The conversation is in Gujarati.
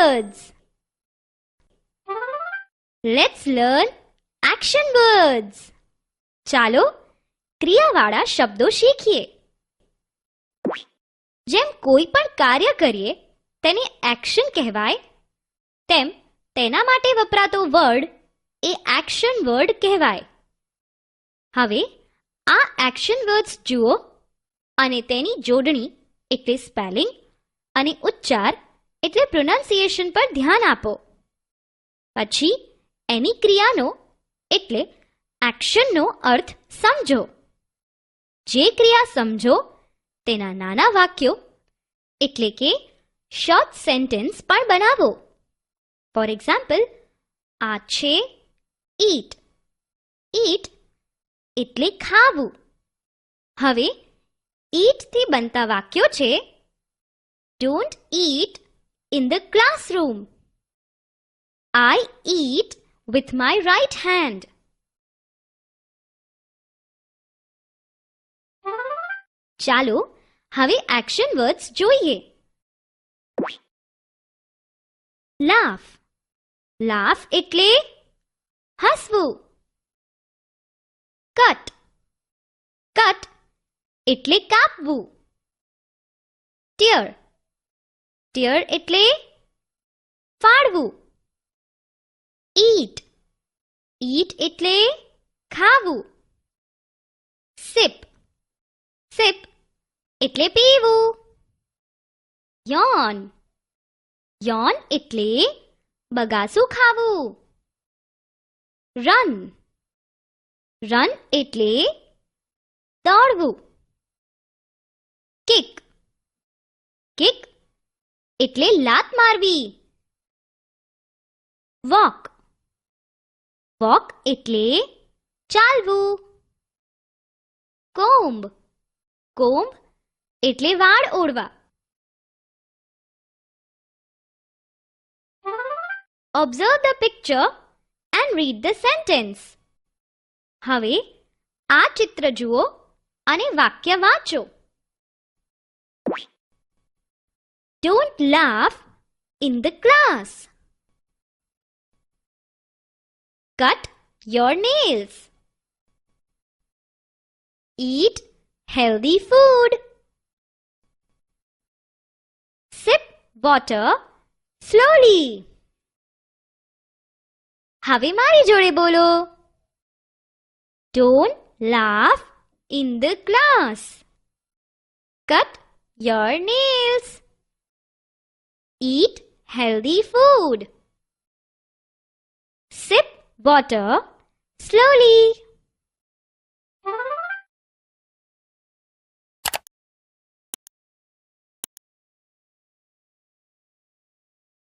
words. Let's learn action words. ચાલો ક્રિયાવાળા શબ્દો શીખીએ. જેમ કોઈ પણ કાર્ય કરીએ તેને એક્શન કહેવાય, તેમ તેના માટે વપરાતો વર્ડ એ એક્શન વર્ડ કહેવાય. હવે આ એક્શન વર્ડ્સ જુઓ અને તેની જોડણી એટલે સ્પેલિંગ અને ઉચ્ચાર એટલે પ્રોનાઉન્સિએશન પર ધ્યાન આપો. પછી એની ક્રિયાનો એટલે એક્શનનો અર્થ સમજો. જે ક્રિયા સમજો તેના નાના વાક્યો એટલે કે શોર્ટ સેન્ટેન્સ પણ બનાવો. ફોર એક્ઝામ્પલ, આ છે ઈટ. ઈટ એટલે ખાવું. હવે ઈટ થી બનતા વાક્યો છે: don't eat in the classroom. I eat with my right hand. ચાલો હવે એક્શન વર્ડ્સ જોઈએ. લાફ. લાફ એટલે હસવું. કટ. કટ એટલે કાપવું. ટીયર. ટીયર એટલે ફાડવું. ઈટ. ઈટ એટલે ખાવું. સિપ. સિપ એટલે પીવું. યાન. યાન એટલે બગાસું ખાવું. રન. રન એટલે દોડવું. કિક. કિક એટલે લાત મારવી. વોક. વોક એટલે ચાલવું. કોમ્બ. કોમ્બ એટલે વાળ ઓળવા. Observe the picture and read the sentence. હવે આ ચિત્ર જુઓ અને વાક્ય વાંચો. Don't laugh in the class. Cut your nails. Eat healthy food. Sip water slowly. હવે મારી જોડે બોલો. Don't laugh in the class. Cut your nails. Eat healthy food. Sip water slowly.